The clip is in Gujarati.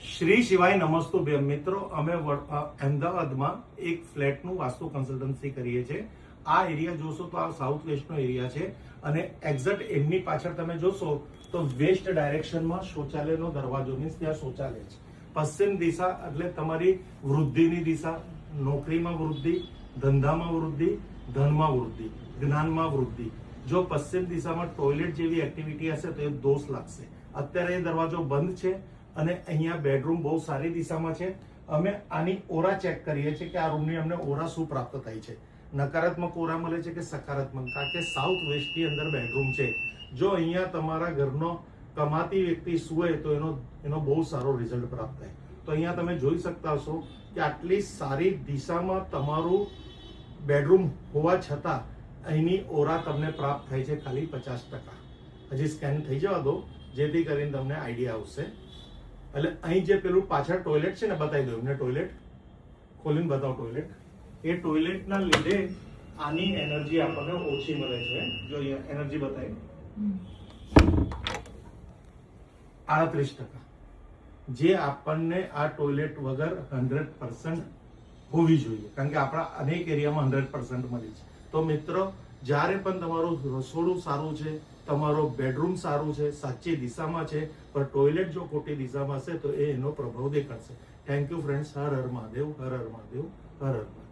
શ્રી શિવાય નમસ્તુભ્યમ મિત્રો, અમે અમદાવાદમાં એક ફ્લેટનું વાસ્તુ કન્સલ્ટન્સી કરીએ છીએ. આ એરિયા જોશો તો આ સાઉથ વેસ્ટનો એરિયા છે અને એક્ઝેક્ટ એમની પાછળ તમે જોશો તો વેસ્ટ ડાયરેક્શનમાં શૌચાલયનો દરવાજો મીન્સ ત્યાં શૌચાલય છે. પશ્ચિમ દિશા એટલે તમારી વૃદ્ધિની દિશા, નોકરીમાં વૃદ્ધિ, ધંધામાં વૃદ્ધિ, ધનમાં વૃદ્ધિ, જ્ઞાનમાં વૃદ્ધિ. જો પશ્ચિમ દિશામાં ટોયલેટ જેવી એક્ટિવિટી હશે તો એ દોષ લાગશે. અત્યારે એ દરવાજો બંધ છે અને અહીંયા બેડરૂમ બહુ સારી દિશામાં છે. અમે આની ઓરા ચેક કરીએ છીએ કે આ રૂમની અમને ઓરા શું પ્રાપ્ત થાય છે. નકારાત્મક ઓરા મળે છે કે સકારાત્મક, કારણ કે સાઉથ વેસ્ટની અંદર બેડરૂમ છે. જો અહીંયા તમારા ઘરનો કમાતી વ્યક્તિ સૂવે તો એનો બહુ સારો રિઝલ્ટ પ્રાપ્ત થાય. તો અહીંયા તમે જોઈ શકતા હશો કે આટલી સારી દિશામાં તમારું બેડરૂમ હોવા છતાં અહીંની ઓરા તમને પ્રાપ્ત થાય છે ખાલી 50%. હજી સ્કેન થઈ જવા દો જેથી કરીને તમને આઈડિયા આવશે. એટલે અહીં જે પેલું પાછળ ટોયલેટ છે ને, બતાવી દો એમને. ટોયલેટ ખોલીને બતાવો. ટોયલેટ, એ ટોયલેટના લીધે આની એનર્જી આપણને ઓછી મળે છે. જો અહીંયા એનર્જી બતાવી 38%, જે આપણને આ ટોયલેટ વગર 100% હોવી જોઈએ, કારણ કે આપણા અનેક એરિયામાં 100% મળી છે. તો મિત્રો, જ્યારે પણ તમારું રસોડું સારું છે, તમારો બેડરૂમ સારું છે, સાચી દિશામાં છે, પણ ટોયલેટ જો ખોટી દિશામાં હશે તો એનો પ્રભાવ દેખાડશે. Thank you friends. Har Har Mahadev, Har Har Mahadev, Har Har Mahadev.